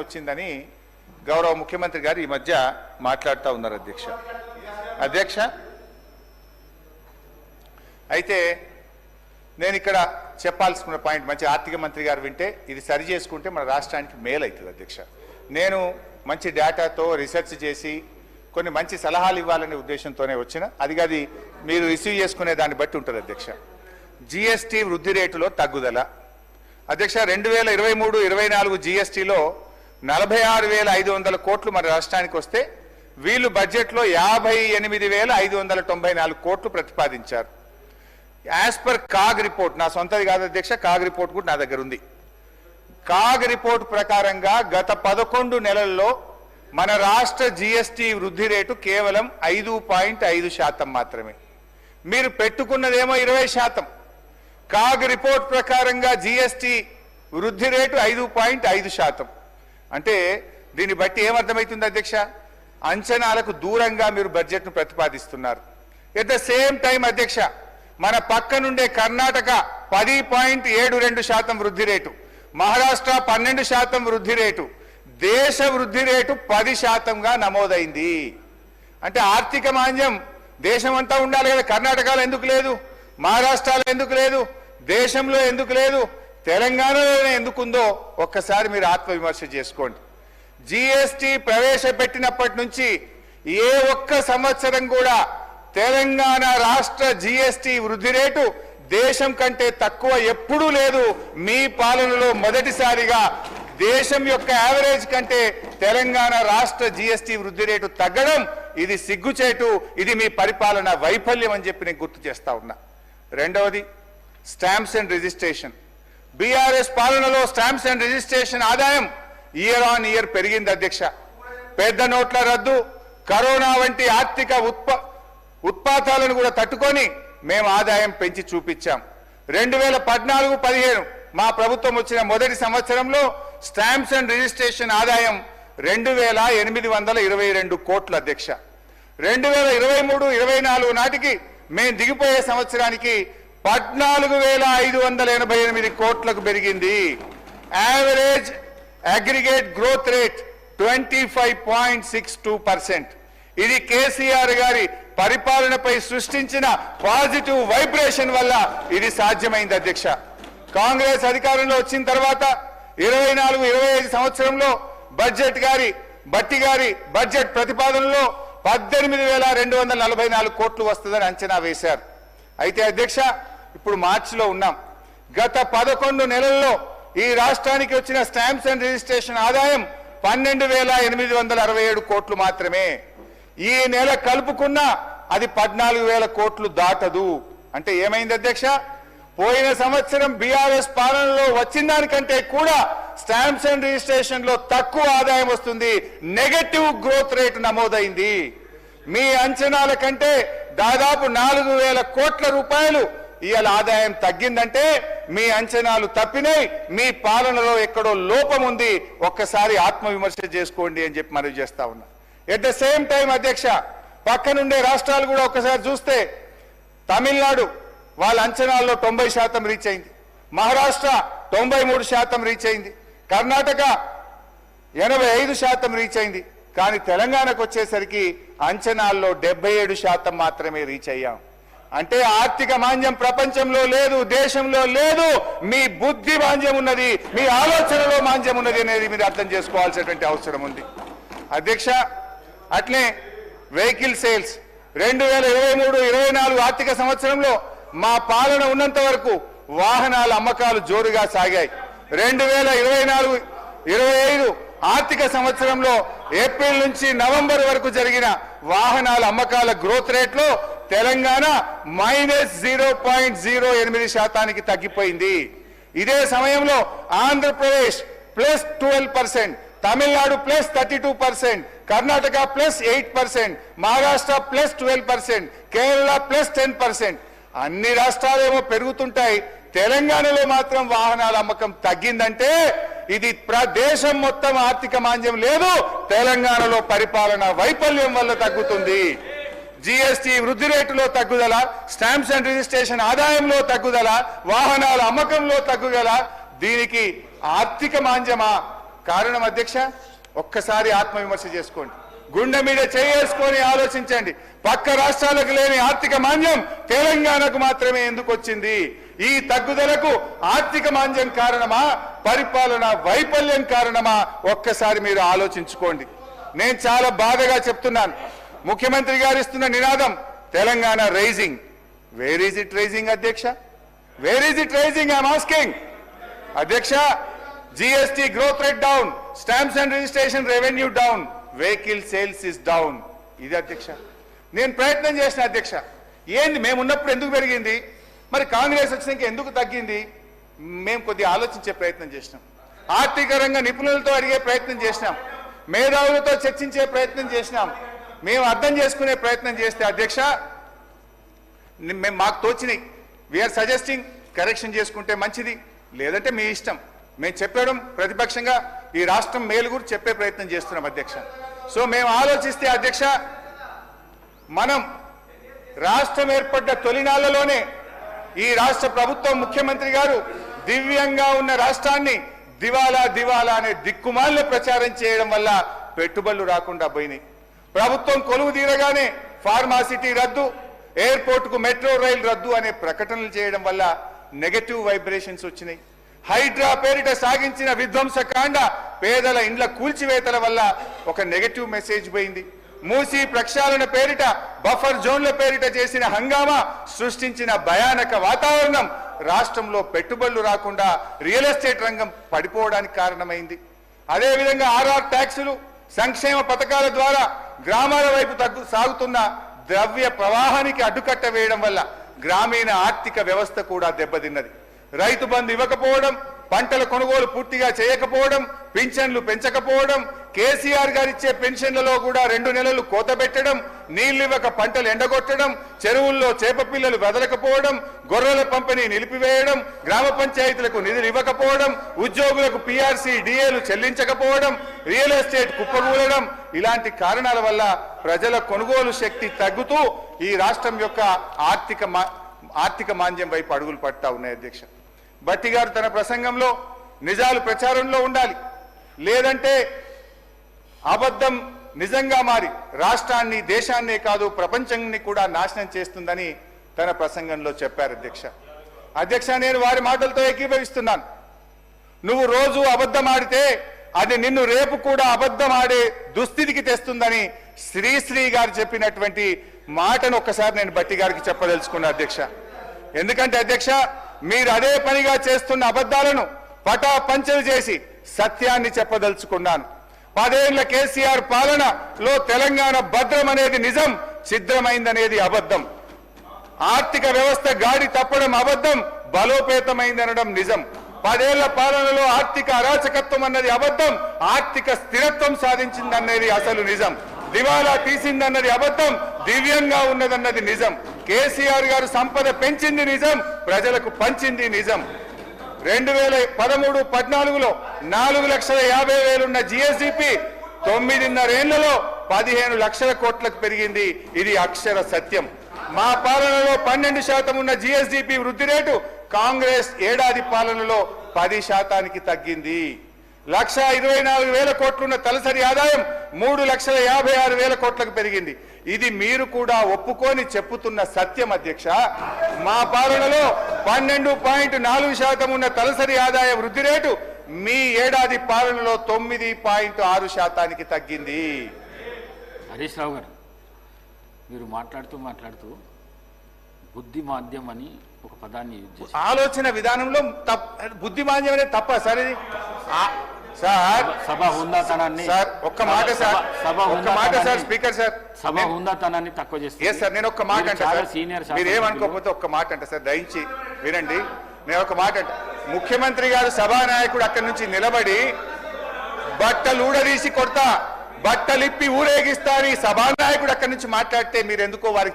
వచ్చిందని గౌరవ ముఖ్యమంత్రి గారు ఈ మధ్య మాట్లాడుతూ ఉన్నారు అధ్యక్ష అయితే నేను ఇక్కడ చెప్పాల్సిన పాయింట్ మంచి ఆర్థిక మంత్రి గారు వింటే ఇది సరి చేసుకుంటే మన రాష్ట్రానికి మేలు అవుతుంది అధ్యక్ష. నేను మంచి డేటాతో రీసెర్చ్ చేసి కొన్ని మంచి సలహాలు ఇవ్వాలనే ఉద్దేశంతోనే వచ్చిన అది మీరు రిసీవ్ చేసుకునే దాన్ని బట్టి ఉంటుంది అధ్యక్ష. జిఎస్టీ వృద్ధి రేటులో తగ్గుదల అధ్యక్ష 2023-24 జిఎస్టీలో 46,500 కోట్లు మన రాష్ట్రానికి వస్తే వీళ్ళు బడ్జెట్లో 58,594 కోట్లు ప్రతిపాదించారు. యాజ్ పర్ కాగ్ రిపోర్ట్, నా సొంతది కాదు అధ్యక్ష, కాగ్ రిపోర్ట్ కూడా నా దగ్గర ఉంది. కాగ్ రిపోర్ట్ ప్రకారంగా గత 11 నెలల్లో మన రాష్ట్ర జిఎస్టీ వృద్ధి రేటు కేవలం 5.5% మాత్రమే. మీరు పెట్టుకున్నదేమో 20%. కాగ్ రిపోర్ట్ ప్రకారంగా జిఎస్టీ వృద్ధి రేటు 5.5%. అంటే దీన్ని బట్టి ఏమర్థమవుతుంది అధ్యక్ష, అంచనాలకు దూరంగా మీరు బడ్జెట్ను ప్రతిపాదిస్తున్నారు. ఎట్ ద సేమ్ టైం అధ్యక్ష, మన పక్క నుండే కర్ణాటక 10.72% వృద్ధి రేటు, మహారాష్ట్ర 12% వృద్ధి రేటు, దేశ వృద్ధి రేటు 10%గా నమోదైంది. అంటే ఆర్థిక మాంద్యం దేశమంతా ఉండాలి కదా, కర్ణాటకలో ఎందుకు లేదు, మహారాష్ట్రలో ఎందుకు లేదు, దేశంలో ఎందుకు లేదు, తెలంగాణలోనే ఎందుకుందో ఒక్కసారి మీరు ఆత్మవిమర్శ చేసుకోండి. జిఎస్టీ ప్రవేశపెట్టినప్పటి నుంచి ఏ ఒక్క సంవత్సరం కూడా తెలంగాణ రాష్ట్ర జిఎస్టీ వృద్ధి రేటు దేశం కంటే తక్కువ ఎప్పుడూ లేదు. మీ పాలనలో మొదటిసారిగా దేశం యొక్క యావరేజ్ కంటే తెలంగాణ రాష్ట్ర జిఎస్టీ వృద్ధి రేటు తగ్గడం ఇది సిగ్గుచేటు, ఇది మీ పరిపాలన వైఫల్యం అని చెప్పి నేను గుర్తు చేస్తా ఉన్నా. రెండవది స్టాంప్స్ అండ్ రిజిస్ట్రేషన్. బీఆర్ఎస్ పాలనలో స్టాంప్స్ అండ్ రిజిస్ట్రేషన్ ఆదాయం ఇయర్ ఆన్ ఇయర్ పెరిగింది అధ్యక్ష. పెద్ద నోట్ల రద్దు, కరోనా వంటి ఆర్థిక ఉత్పాతాలను కూడా తట్టుకొని మేము ఆదాయం పెంచి చూపించాం. 2014-15 మా ప్రభుత్వం వచ్చిన మొదటి సంవత్సరంలో స్టాంప్స్ అండ్ రిజిస్ట్రేషన్ ఆదాయం 2,822 కోట్లు అధ్యక్ష. 2023-24 నాటికి మేము దిగిపోయే సంవత్సరానికి 14,588 కోట్లకు పెరిగింది. Average aggregate growth rate 25.62%. ఇది కేసీఆర్ గారి పరిపాలనపై సృష్టించిన పాజిటివ్ వైబ్రేషన్ వల్ల ఇది సాధ్యమైంది అధ్యక్ష. కాంగ్రెస్ అధికారంలో వచ్చిన తర్వాత 24-25 సంవత్సరంలో బట్టి గారి బడ్జెట్ ప్రతిపాదనలో 18,244 కోట్లు వస్తుందని అంచనా వేశారు. అయితే అధ్యక్ష, ఇప్పుడు మార్చిలో ఉన్నాం. గత 11 నెలల్లో ఈ రాష్ట్రానికి వచ్చిన స్టాంప్స్ అండ్ రిజిస్ట్రేషన్ ఆదాయం 12,867 కోట్లు మాత్రమే. ఈ నెల కలుపుకున్న అది 14,000 కోట్లు దాటదు. అంటే ఏమైంది అధ్యక్ష, పోయిన సంవత్సరం బీఆర్ఎస్ పాలనలో వచ్చిన దానికంటే కూడా స్టాంప్స్ అండ్ రిజిస్ట్రేషన్ లో తక్కువ ఆదాయం వస్తుంది, నెగటివ్ గ్రోత్ రేటు నమోదైంది. మీ అంచనాల కంటే దాదాపు 4,000 కోట్ల రూపాయలు ఇవాళ ఆదాయం తగ్గిందంటే మీ అంచనాలు తప్పినాయి, మీ పాలనలో ఎక్కడో లోపం ఉంది. ఒక్కసారి ఆత్మవిమర్శ చేసుకోండి అని చెప్పి మనవి చేస్తా ఉన్నా. ఎట్ ద సేమ్ టైం అధ్యక్ష, పక్కనుండే రాష్ట్రాలు కూడా ఒక్కసారి చూస్తే తమిళనాడు వాళ్ళ అంచనాల్లో 90% రీచ్ అయింది, మహారాష్ట్ర 93% రీచ్ అయింది, కర్ణాటక 85% రీచ్ అయింది. కానీ తెలంగాణకు వచ్చేసరికి అంచనాల్లో 77% మాత్రమే రీచ్ అయ్యాం. అంటే ఆర్థిక మాంద్యం ప్రపంచంలో లేదు, దేశంలో లేదు, మీ బుద్ధి మాంద్యం ఉన్నది, మీ ఆలోచనలో మాంద్యం ఉన్నది అనేది మీరు అర్థం చేసుకోవాల్సినటువంటి అవసరం ఉంది అధ్యక్ష. అట్లే వెహికల్ సేల్స్ 2023-24 ఆర్థిక సంవత్సరంలో మా పాలన ఉన్నంత వరకు వాహనాల అమ్మకాలు జోరుగా సాగాయి. 2024-25 ఆర్థిక సంవత్సరంలో ఏప్రిల్ నుంచి నవంబర్ వరకు జరిగిన వాహనాల అమ్మకాల గ్రోత్ రేట్లో తెలంగాణ -0.08% తగ్గిపోయింది. ఇదే సమయంలో ఆంధ్రప్రదేశ్ +12%, తమిళనాడు +32%, కర్ణాటక +8%, మహారాష్ట్ర +12%, కేరళ +10%. అన్ని రాష్ట్రాలేమో పెరుగుతుంటాయి, తెలంగాణలో మాత్రం వాహనాల అమ్మకం తగ్గిందంటే ఇది దేశం మొత్తం ఆర్థిక మాంద్యం లేదు, తెలంగాణలో పరిపాలన వైఫల్యం వల్ల తగ్గుతుంది. జిఎస్టీ వృద్ధి రేటులో తగ్గుదల, స్టాంప్స్ అండ్ రిజిస్ట్రేషన్ ఆదాయంలో తగ్గుదల, వాహనాల అమ్మకంలో తగ్గుదల, దీనికి ఆర్థిక మాంద్యమా కారణం అధ్యక్ష, ఒక్కసారి ఆత్మవిమర్శ చేసుకోండి, గుండె మీద చేసుకొని ఆలోచించండి. పక్క రాష్ట్రాలకు లేని ఆర్థిక మాంద్యం తెలంగాణకు మాత్రమే ఎందుకు వచ్చింది? ఈ తగ్గుదలకు ఆర్థిక మాంద్యం కారణమా, పరిపాలన వైఫల్యం కారణమా? ఒక్కసారి మీరు ఆలోచించుకోండి. నేను చాలా బాధగా చెప్తున్నాను, ముఖ్యమంత్రి గారు ఇస్తున్న నినాదం Telangana rising. Where is it rising అధ్యక్ష? Where is it rising? I'm asking అధ్యక్ష. GST growth rate down, stamps and registration revenue down, vehicle sales is down. ఇది అధ్యక్ష. నేను ప్రయత్నం చేసిన అధ్యక్ష, ఏంది మేము ఉన్నప్పుడు ఎందుకు పెరిగింది, మరి కాంగ్రెస్ వచ్చినాక ఎందుకు తగ్గింది? మేము కొద్దిగా ఆలోచించే ప్రయత్నం చేసినాం, ఆర్థిక రంగ నిపుణులతో అడిగే ప్రయత్నం చేసినాం, మేధావులతో చర్చించే ప్రయత్నం చేసినాం, మేము అర్థం చేసుకునే ప్రయత్నం చేస్తే అధ్యక్ష మేము మాకు తోచినాయి. వీఆర్ సజెస్టింగ్ కరెక్షన్ చేసుకుంటే మంచిది, లేదంటే మీ ఇష్టం. మేము చెప్పడం ప్రతిపక్షంగా ఈ రాష్ట్రం మేలు గురించి చెప్పే ప్రయత్నం చేస్తున్నాం అధ్యక్ష. సో మేము ఆలోచిస్తే అధ్యక్ష, మనం రాష్ట్రం ఏర్పడ్డ తొలినాళ్లలోనే ఈ రాష్ట్ర ప్రభుత్వం ముఖ్యమంత్రి గారు దివ్యంగా ఉన్న రాష్ట్రాన్ని దివాలా దివాలా అనే దిక్కుమాల ప్రచారం చేయడం వల్ల పెట్టుబడులు రాకుండా పోయినాయి. ప్రభుత్వం కొలువు తీరగానే ఫార్మాసిటీ రద్దు, ఎయిర్పోర్ట్ కు మెట్రో రైలు రద్దు అనే ప్రకటనలు చేయడం వల్ల నెగటివ్ వైబ్రేషన్స్ వచ్చినాయి. హైడ్రా పేరిట సాగించిన విధ్వంసకాండ, పేదల ఇండ్ల కూల్చివేతల వల్ల ఒక నెగటివ్ మెసేజ్ పోయింది. మూసీ ప్రక్షాళన పేరిట, బఫర్ జోన్ల పేరిట చేసిన హంగామా సృష్టించిన భయానక వాతావరణం రాష్ట్రంలో పెట్టుబడులు రాకుండా రియల్ ఎస్టేట్ రంగం పడిపోవడానికి కారణమైంది. అదేవిధంగా ఆర్ఆర్ ట్యాక్సులు, సంక్షేమ పథకాల ద్వారా గ్రామాల వైపు సాగుతున్న ద్రవ్య ప్రవాహానికి అడ్డుకట్ట వేయడం వల్ల గ్రామీణ ఆర్థిక వ్యవస్థ కూడా దెబ్బతిన్నది. రైతు బంధు ఇవ్వకపోవడం, పంటల కొనుగోలు పూర్తిగా చేయకపోవడం, పింఛన్లు పెంచకపోవడం, కేసీఆర్ గారు ఇచ్చే పెన్షన్లలో కూడా 2 నెలలు కోత పెట్టడం, నీళ్లు ఇవ్వక పంటలు ఎండగొట్టడం, చెరువుల్లో చేప పిల్లలు వదలకపోవడం, గొర్రెల పంపిణీ నిలిపివేయడం, గ్రామ పంచాయతీలకు నిధులు ఇవ్వకపోవడం, ఉద్యోగులకు పీఆర్సీ డిఏలు చెల్లించకపోవడం, రియల్ ఎస్టేట్ కుప్పగూలడం, ఇలాంటి కారణాల వల్ల ప్రజల కొనుగోలు శక్తి తగ్గుతూ ఈ రాష్ట్రం యొక్క ఆర్థిక మాంద్యం వైపు అడుగులు పడతా ఉన్నాయి అధ్యక్ష. భట్టి గారు తన ప్రసంగంలో నిజాలు ప్రచారంలో ఉండాలి, లేదంటే అబద్ధం నిజంగా మారి రాష్ట్రాన్ని, దేశాన్నే కాదు ప్రపంచాన్ని కూడా నాశనం చేస్తుందని తన ప్రసంగంలో చెప్పారు అధ్యక్ష. నేను వారి మాటలతో ఏకీభవిస్తున్నాను. నువ్వు రోజు అబద్ధం ఆడితే అది నిన్ను రేపు కూడా అబద్ధం ఆడే దుస్థితికి తెస్తుందని శ్రీశ్రీ గారు చెప్పినటువంటి మాటను ఒక్కసారి నేను భట్టి గారికి చెప్పదలుచుకున్నా అధ్యక్ష. ఎందుకంటే అధ్యక్ష, మీరు అదే పనిగా చేస్తున్న అబద్ధాలను పటాపంచలు చేసి సత్యాన్ని చెప్పదలుచుకున్నాను. 10 ఏళ్ల కేసీఆర్ పాలనలో తెలంగాణ భద్రం అనేది నిజం, ఛిద్రమైందనేది అబద్ధం. ఆర్థిక వ్యవస్థ గాడి తప్పడం అబద్ధం, బలోపేతమైందనడం నిజం. 10 ఏళ్ల పాలనలో ఆర్థిక అరాచకత్వం అన్నది అబద్ధం, ఆర్థిక స్థిరత్వం సాధించిందన్నది అసలు నిజం. దివాలా తీసిందన్నది అబద్ధం, దివ్యంగా ఉన్నదన్నది నిజం. కేసీఆర్ గారు సంపద పెంచింది నిజం, ప్రజలకు పంచింది నిజం. 2013-14లో 4,50,000 ఉన్న జిఎస్డిపి 9.5 ఏళ్లలో 15 లక్షల కోట్లకు పెరిగింది. ఇది అక్షర సత్యం. మా పాలనలో 12% ఉన్న జిఎస్డిపి వృద్ధి రేటు కాంగ్రెస్ ఏడాది పాలనలో 10% తగ్గింది. 1,24,000 కోట్లున్న తలసరి ఆదాయం 3,56,000 కోట్లకు పెరిగింది. ఇది మీరు కూడా ఒప్పుకొని చెప్పుతున్న సత్యం అధ్యక్ష. మా పాలనలో 12.4% ఉన్న తలసరి ఆదాయ వృద్ధి రేటు మీ ఏడాది పాలనలో 9.6% తగ్గింది. హరీష్ రావు గారు, మీరు మాట్లాడుతూ బుద్ధి మాధ్యం అని ఒక పదాన్ని ఆలోచన విధానంలో బుద్ధి మాధ్యం అనేది తప్ప సార్? ఇది సార్ సభ హుందాతనాన్ని సార్ ఒక్క మాట సార్ స్పీకర్ సార్, సభ హుందాతనాన్ని తక్కువ చేస్తారు. సార్ నేను ఒక్క మాట అంటే సార్, సీనియర్ మీరు ఏమనుకోకపోతే ఒక్క మాట అంటే సార్, దయించి వినండి. నేను ఒక మాట అంటే, ముఖ్యమంత్రి గారు సభానాయకుడు అక్కడి నుంచి నిలబడి బట్టలు ఊడదీసి కొడతా, బట్టలిప్పి ఊరేగిస్తా అని సభానాయకుడు అక్కడి నుంచి మాట్లాడితే మీరు ఎందుకో వారికి